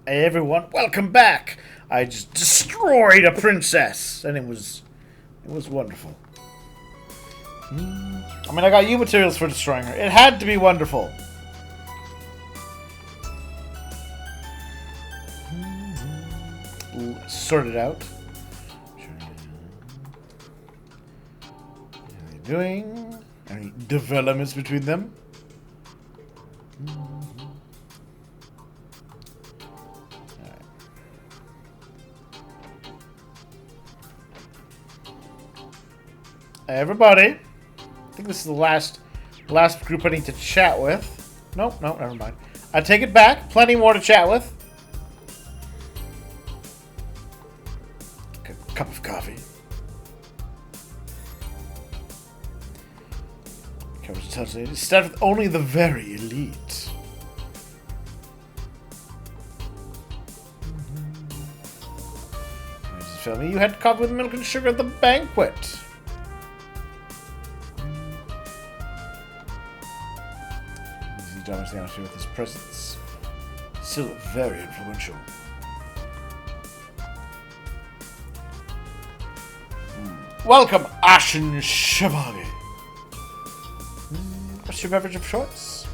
Hey everyone, welcome back! I just destroyed a princess, and it was wonderful. I mean, I got you materials for destroying her. It had to be wonderful. Sort it out. What are they doing? Any developments between them? Everybody, I think this is the last group I need to chat with. Nope, never mind. I take it back. Plenty more to chat with. A cup of coffee. Coverage tells me to start with only the very elite. Tell me you had coffee with milk and sugar at the banquet. Dollars down here with his presence. Still very influential. Welcome, Ashen Chevalier. What's your beverage of choice?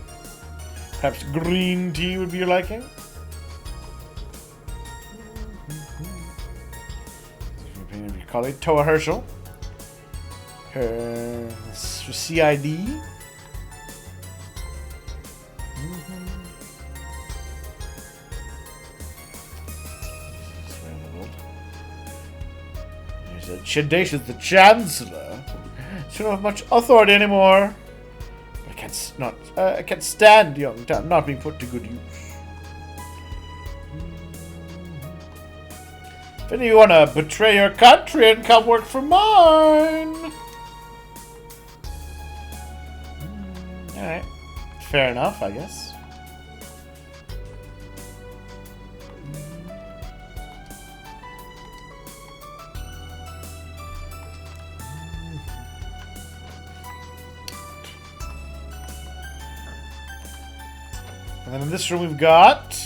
Perhaps green tea would be your liking? Your colleague, Toa Herschel. Her CID. Shadacious, the Chancellor. She don't have much authority anymore. But I can't stand young time not being put to good use. If any of you want to betray your country and come work for mine. Alright. Fair enough, I guess. And then in this room we've got...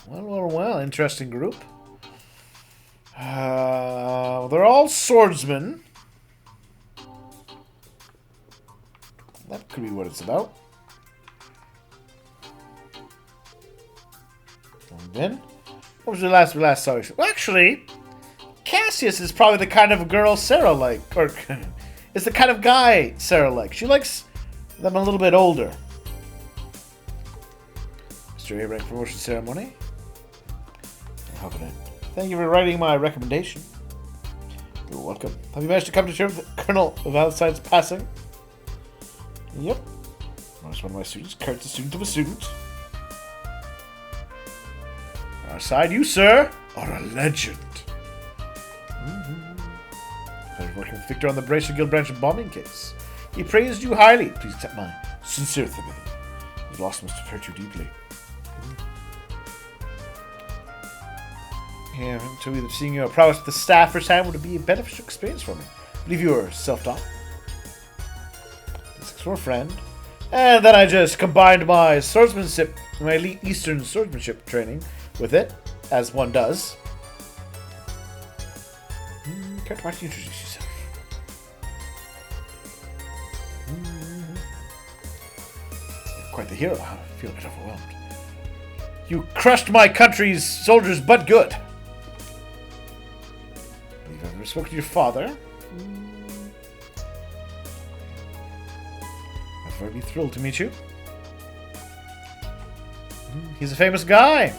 well, interesting group. They're all swordsmen. That could be what it's about. And then... what was the last saw? Well, actually... Cassius is probably the kind of girl Sarah likes. Or... is the kind of guy Sarah likes. She likes them a little bit older. Mr. A. Rank promotion ceremony. How can I? Thank you for writing my recommendation. You're welcome. Have you managed to come to terms with Colonel Valentine's passing? Yep. I was one of my students. Kurt's a student of a student. On our side, you, sir, are a legend. I was working with Victor on the Bracer Guild branch of bombing case. He praised you highly. Please accept my sincere sympathy. His loss must have hurt you deeply. Yeah, to me, seeing your prowess with the staff firsthand would be a beneficial experience for me. I believe you were self-taught. This is for a friend. And then I just combined my swordsmanship, my elite Eastern swordsmanship training with it, as one does. Kurt, why don't you introduce yourself? You're quite the hero. I feel a bit overwhelmed. You crushed my country's soldiers, but good. I've never spoken to your father. I'd very be thrilled to meet you. He's a famous guy.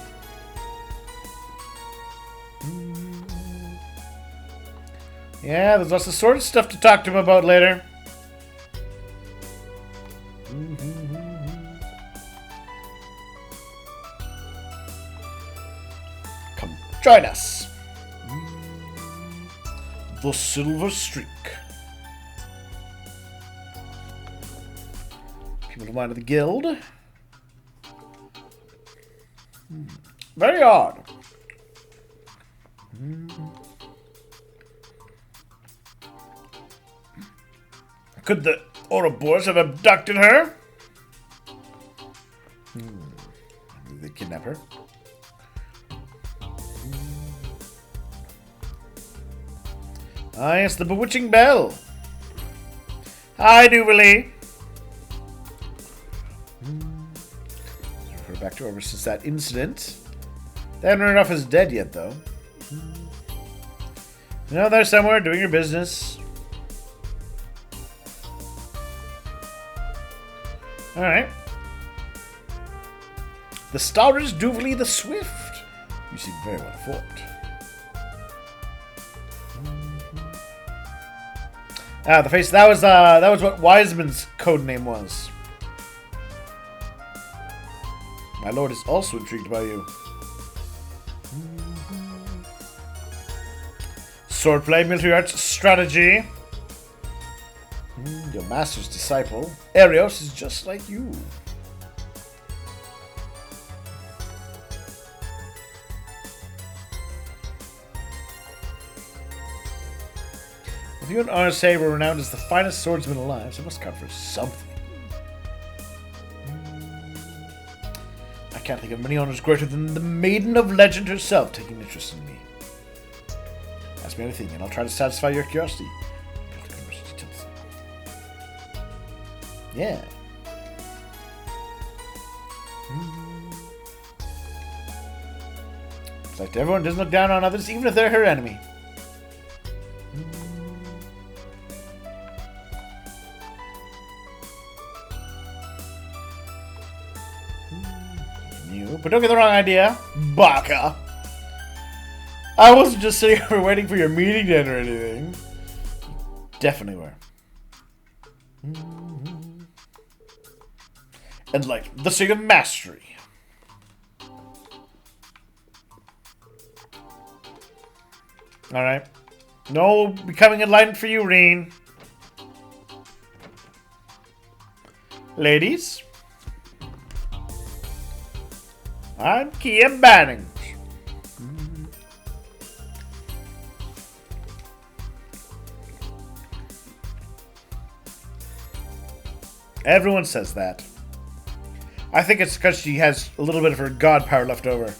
Yeah, there's lots of sword stuff to talk to him about later. Come, join us. The Silver Streak. People of mine of the guild. Very odd. Could the Ouroboros have abducted her? think they'd kidnap her. Ah, yes, the bewitching bell. Hi, Jubilee. We're back to over since that incident. They haven't run off as dead yet, though. No, they're somewhere doing your business. Alright. The Starters Jubilee the Swift. You seem very well informed. Ah, the face. That was what Wiseman's code name was. My lord is also intrigued by you. Swordplay, military arts, strategy. Your master's disciple, Arios, is just like you. If you and RSA were renowned as the finest swordsman alive, so it must count for something. I can't think of many honors greater than the Maiden of Legend herself taking interest in me. Ask me anything, and I'll try to satisfy your curiosity. Yeah. It's like everyone doesn't look down on others, even if they're her enemy. But don't get the wrong idea. Baka. I wasn't just sitting here waiting for your meeting to end or anything. Definitely were. And like the Sing of Mastery. Alright. No becoming enlightened for you, Reen. Ladies. I'm Kia Bannings. Everyone says that. I think it's because she has a little bit of her god power left over.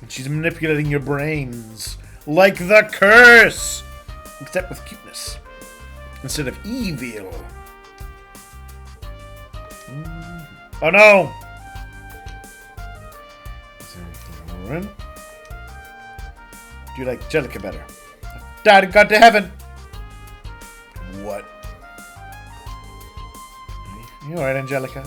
And she's manipulating your brains. Like the curse! Except with cuteness. Instead of evil. Oh no! Do you like Jellica better? I've died and gone to heaven! What? You alright, Angelica?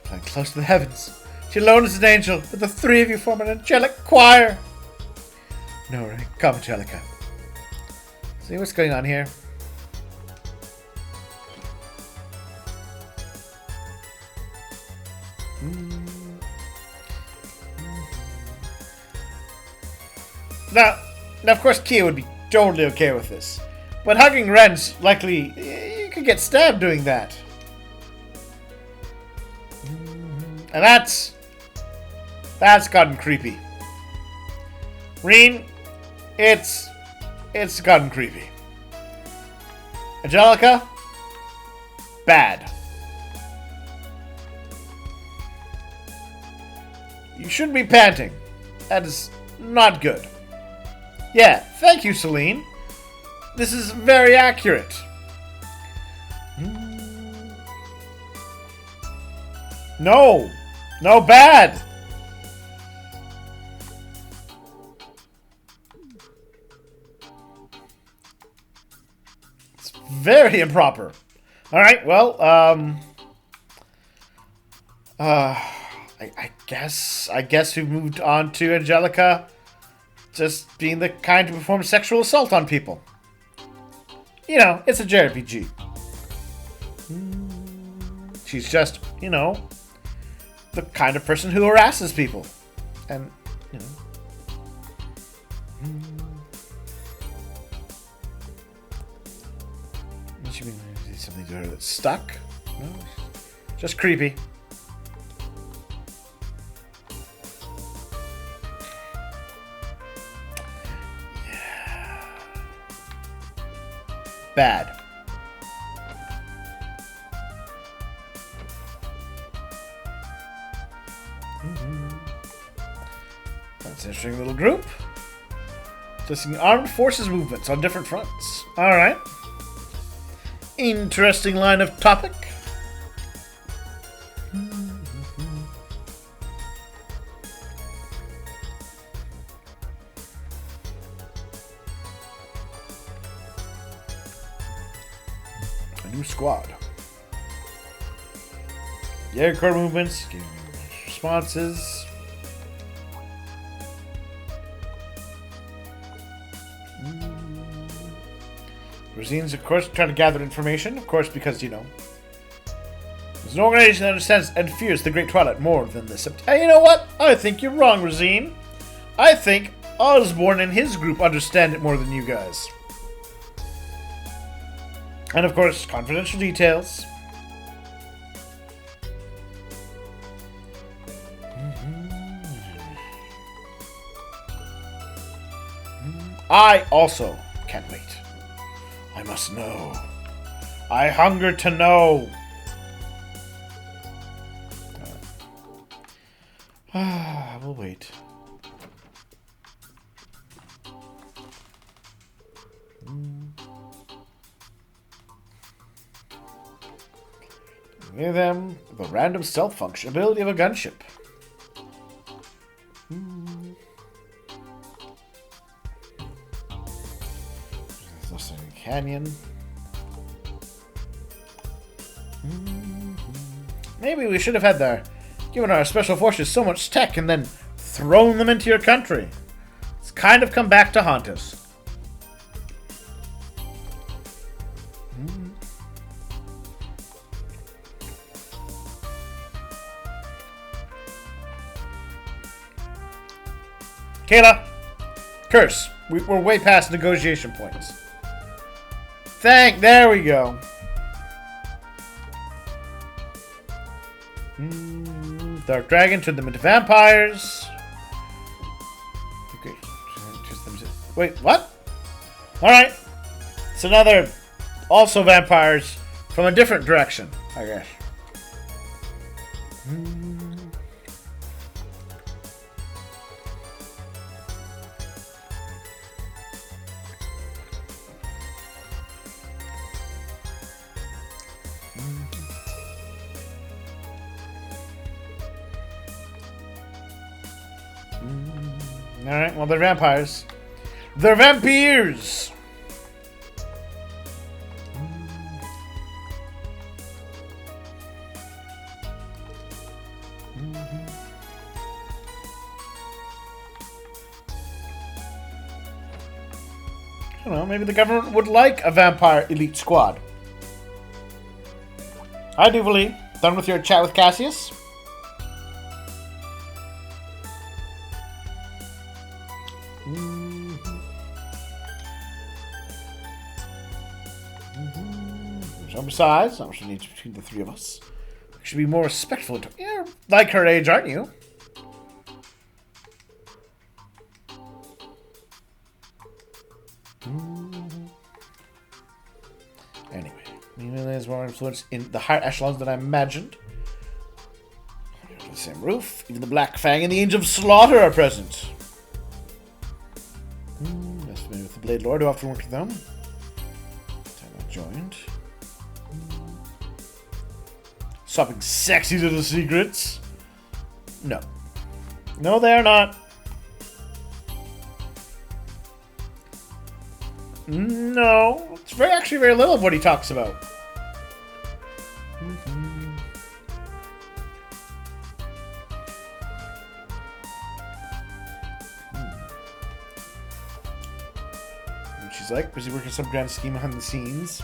Flying close to the heavens. She alone is an angel, but the three of you form an angelic choir! No, right? Come, Angelica. See what's going on here? Now, of course, Kia would be totally okay with this. But hugging Ren's likely... You could get stabbed doing that. And that's gotten creepy. Reen, it's gotten creepy. Angelica, bad. You shouldn't be panting. That is not good. Yeah, thank you, Celine. This is very accurate. No! No, bad! It's very improper. Alright, well, I guess we've moved on to Angelica just being the kind to perform sexual assault on people. You know, it's a JRPG. She's just, you know, the kind of person who harasses people. And, you know. What you mean? Something to her that's stuck? No, just creepy. Yeah. Bad. That's an interesting little group. Discussing armed forces movements on different fronts. Alright. Interesting line of topic. A new squad. The air corps movements, giving responses. Rosine's, of course, trying to gather information, of course, because, you know, there's an organization that understands and fears the Great Twilight more than this. Hey, you know what? I think you're wrong, Rosine. I think Osborne and his group understand it more than you guys. And, of course, confidential details. I also can't wait. I must know. I hunger to know. We'll wait. Give them the random stealth function ability of a gunship. Canyon. Maybe we should have had given our special forces so much tech and then thrown them into your country. It's kind of come back to haunt us. Kayla! Curse! We're way past negotiation points. There we go. Dark Dragon turned them into vampires. Okay. Wait, what? Alright. So now they're also vampires from a different direction, I guess. Alright, well, they're vampires. They're vampires! I don't know, maybe the government would like a vampire elite squad. Hi, Duvalie. Done with your chat with Cassius? So besides, not much needs between the three of us. We should be more respectful. You're like her age, aren't you? Anyway, Mille is more influence in the higher echelons than I imagined. Under the same roof, even the Black Fang and the Angel of Slaughter are present. Less familiar with the Blade Lord, who often worked with them. Time I joined. Swapping sexy little secrets. No. No, they're not. No. It's actually very little of what he talks about. And she's like, busy working some grand scheme behind the scenes.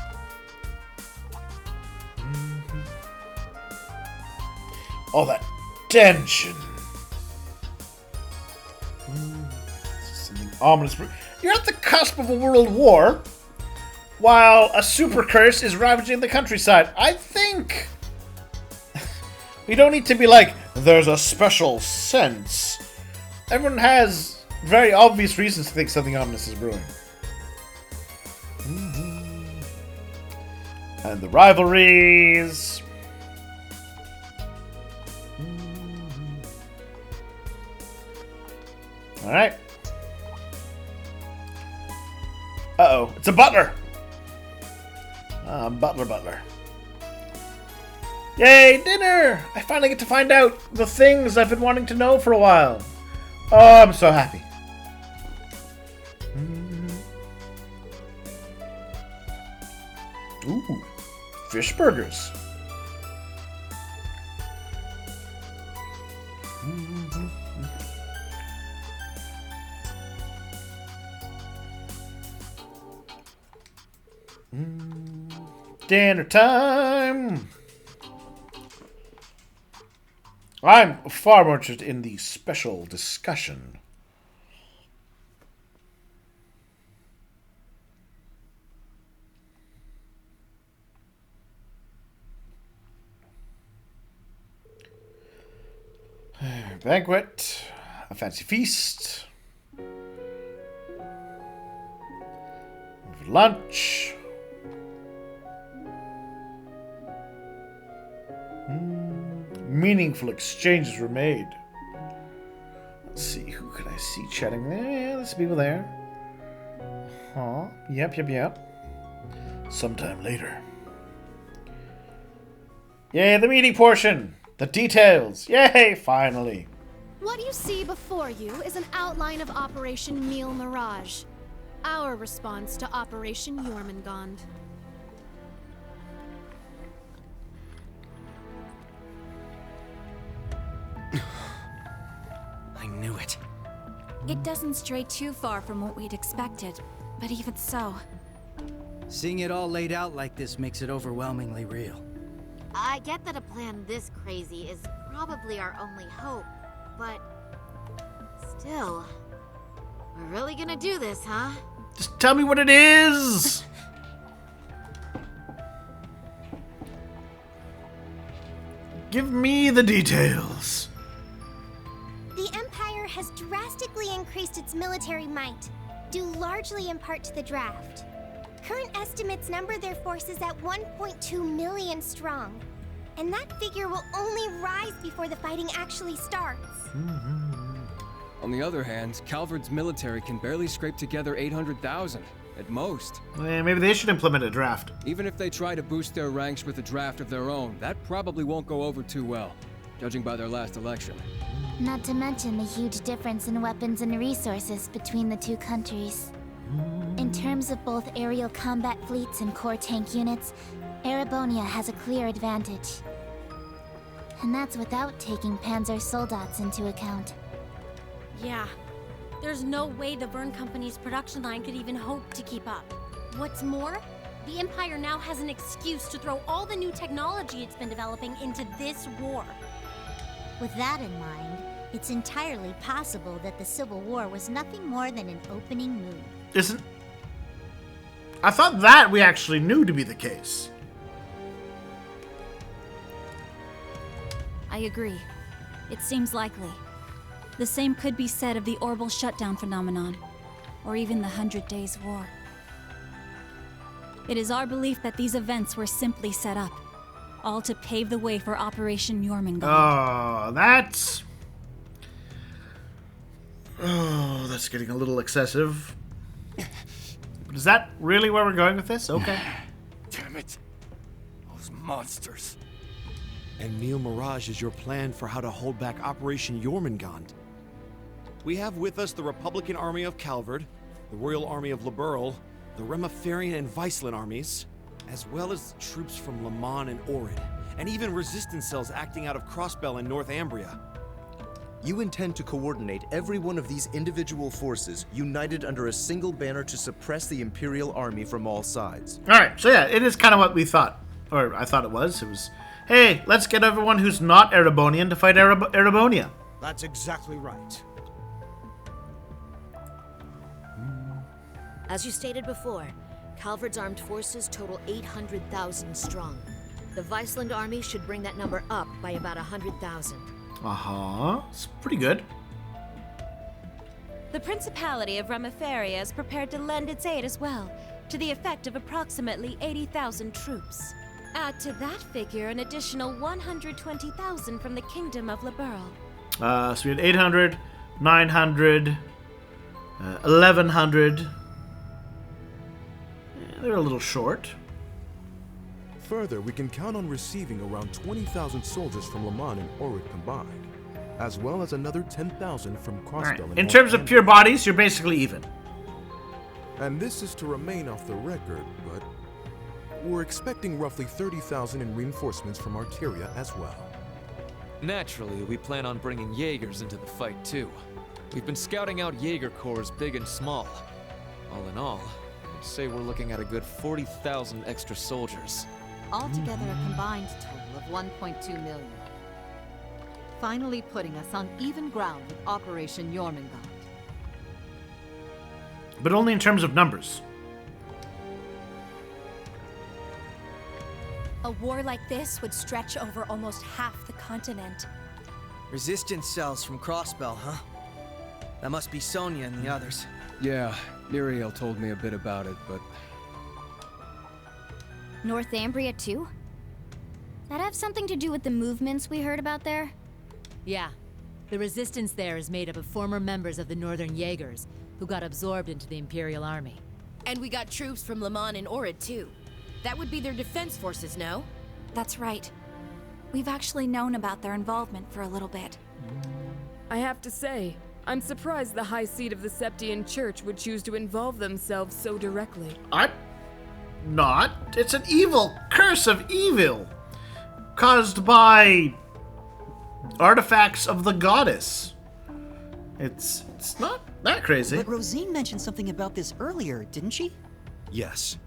All that tension. Something ominous. You're at the cusp of a world war, while a super curse is ravaging the countryside. I think we don't need to be like, there's a special sense. Everyone has very obvious reasons to think something ominous is brewing. And the rivalries. Alright. Uh-oh. It's a butler! Butler. Yay, dinner! I finally get to find out the things I've been wanting to know for a while. Oh, I'm so happy. Ooh, fish burgers. Dinner time! I'm far more interested in the special discussion. Banquet, a fancy feast, lunch. Meaningful exchanges were made. Let's see, who could I see chatting there? Yeah, there's people there. Huh? Yep. Sometime later. Yay, the meeting portion! The details! Yay, finally! What you see before you is an outline of Operation Mille Mirage. Our response to Operation Jormungand. I knew it. It doesn't stray too far from what we'd expected, but even so. Seeing it all laid out like this makes it overwhelmingly real. I get that a plan this crazy is probably our only hope, but still, we're really gonna do this, huh? Just tell me what it is! Give me the details. The Empire has drastically increased its military might, due largely in part to the draft. Current estimates number their forces at 1.2 million strong, and that figure will only rise before the fighting actually starts. On the other hand, Calvard's military can barely scrape together 800,000, at most. Well, maybe they should implement a draft. Even if they try to boost their ranks with a draft of their own, that probably won't go over too well, judging by their last election. Not to mention the huge difference in weapons and resources between the two countries. In terms of both aerial combat fleets and core tank units, Erebonia has a clear advantage. And that's without taking Panzer Soldats into account. Yeah. There's no way the Verne Company's production line could even hope to keep up. What's more, the Empire now has an excuse to throw all the new technology it's been developing into this war. With that in mind, it's entirely possible that the Civil War was nothing more than an opening move. Isn't... I thought that we actually knew to be the case. I agree. It seems likely. The same could be said of the orbital shutdown phenomenon, or even the 100 Days War. It is our belief that these events were simply set up, all to pave the way for Operation Jormungand. Oh, that's... Oh, that's getting a little excessive. But is that really where we're going with this? Okay. Damn it. Those monsters. And Mille Mirage is your plan for how to hold back Operation Jormungand. We have with us the Republican Army of Calvard, the Royal Army of Liberl, the Remiferian and Viceland armies, as well as troops from Le Mans and Orid, and even resistance cells acting out of Crossbell in Northumbria. You intend to coordinate every one of these individual forces united under a single banner to suppress the Imperial Army from all sides. Alright, so yeah, it is kind of what we thought. Or I thought it was. It was, hey, let's get everyone who's not Erebonian to fight Erebonia. That's exactly right. As you stated before, Calvard's armed forces total 800,000 strong. The Viceland army should bring that number up by about 100,000. Uh-huh. It's pretty good. The Principality of Remiferia is prepared to lend its aid as well, to the effect of approximately 80,000 troops. Add to that figure an additional 120,000 from the Kingdom of Liberl. So we had 800, 900, 1,100. They're a little short. Further, we can count on receiving around 20,000 soldiers from Le Mans and Orid combined, as well as another 10,000 from Crossbell. Right. In terms of pure bodies, you're basically even. And this is to remain off the record, but we're expecting roughly 30,000 in reinforcements from Arteria as well. Naturally, we plan on bringing Jaegers into the fight too. We've been scouting out Jaeger corps big and small. All in all, I'd say we're looking at a good 40,000 extra soldiers. Altogether a combined total of 1.2 million. Finally putting us on even ground with Operation Jormungand. But only in terms of numbers. A war like this would stretch over almost half the continent. Resistance cells from Crossbell, huh? That must be Sonia and the others. Yeah, Niriel told me a bit about it, but... Northumbria too? That have something to do with the movements we heard about there? Yeah. The resistance there is made up of former members of the Northern Jaegers, who got absorbed into the Imperial Army. And we got troops from Le Mans and Orid too. That would be their defense forces, no? That's right. We've actually known about their involvement for a little bit. I have to say, I'm surprised the High Seat of the Septian Church would choose to involve themselves so directly. I'm not. It's an evil curse of evil caused by artifacts of the goddess. It's not that crazy. But Rosine mentioned something about this earlier, didn't she? Yes.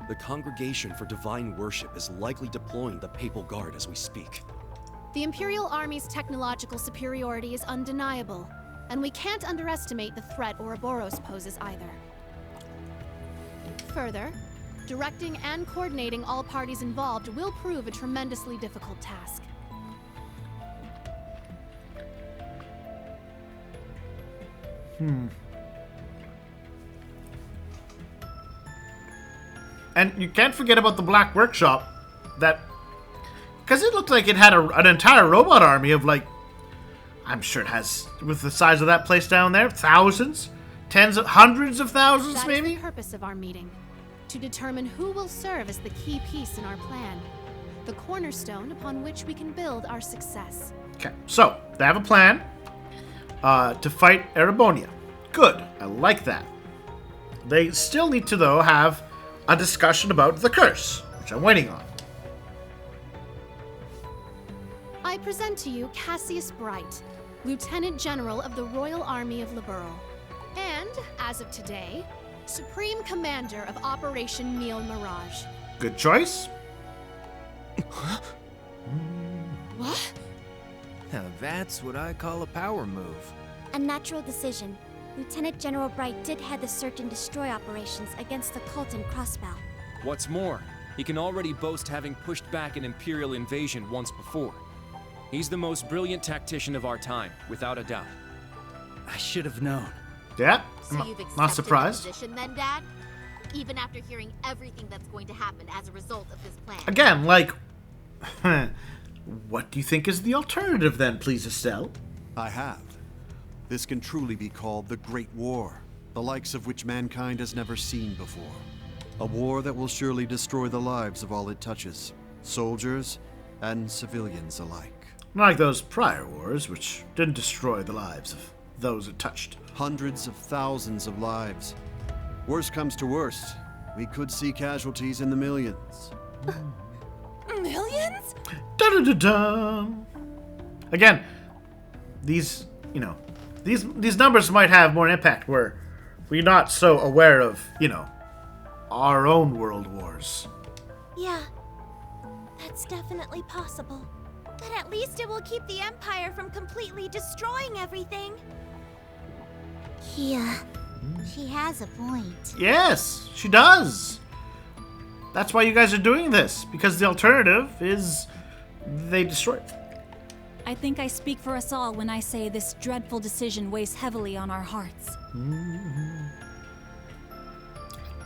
The Congregation for Divine Worship is likely deploying the Papal Guard as we speak. The Imperial Army's technological superiority is undeniable, and we can't underestimate the threat Ouroboros poses either. Further, directing and coordinating all parties involved will prove a tremendously difficult task. And you can't forget about the Black Workshop, that... Because it looked like it had an entire robot army of, like... I'm sure it has, with the size of that place down there, thousands? Hundreds of thousands, maybe? That is the purpose of our meeting. To determine who will serve as the key piece in our plan. The cornerstone upon which we can build our success. Okay, so, they have a plan to fight Erebonia. Good, I like that. They still need to, though, have a discussion about the curse, which I'm waiting on. I present to you Cassius Bright, Lieutenant General of the Royal Army of Liberl, and, as of today, Supreme Commander of Operation Mille Mirage. Good choice. What? Now that's what I call a power move. A natural decision. Lieutenant General Bright did head the search and destroy operations against the cult in Crossbell. What's more, he can already boast having pushed back an Imperial invasion once before. He's the most brilliant tactician of our time, without a doubt. I should have known. Yeah, So you've accepted not surprised. the position then, Dad? Even after hearing everything that's going to happen as a result of this plan. Again, like... What do you think is the alternative then, please, Estelle? I have. This can truly be called the Great War, the likes of which mankind has never seen before. A war that will surely destroy the lives of all it touches, soldiers and civilians alike. Not like those prior wars, which didn't destroy the lives of those it touched. Hundreds of thousands of lives. Worst comes to worst, we could see casualties in the millions. Millions? Da-da-da-da! Again, these numbers might have more impact where we're not so aware of, our own world wars. Yeah, that's definitely possible. But at least it will keep the Empire from completely destroying everything. Yeah, she has a point. Yes, she does. That's why you guys are doing this, because the alternative is they destroy it. I think I speak for us all when I say this dreadful decision weighs heavily on our hearts.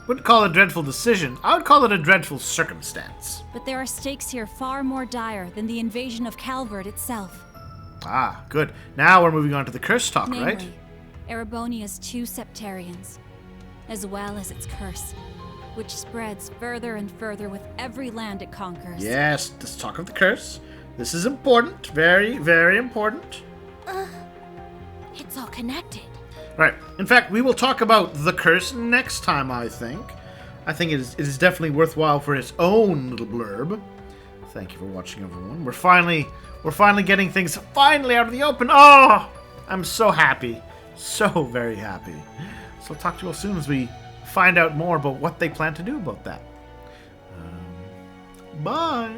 Wouldn't call it a dreadful decision. I would call it a dreadful circumstance. But there are stakes here far more dire than the invasion of Calvert itself. Ah, good. Now we're moving on to the curse talk, Namely, right? Erebonia's 2 Septarians, as well as its curse, which spreads further and further with every land it conquers. Yes, let's talk of the curse. This is important. Very, very important. It's all connected. Right. In fact, we will talk about the curse next time, I think. I think it is definitely worthwhile for its own little blurb. Thank you for watching, everyone. We're finally getting things finally out of the open. Oh, I'm so happy. So very happy. So I'll talk to you all soon as we find out more about what they plan to do about that. Bye.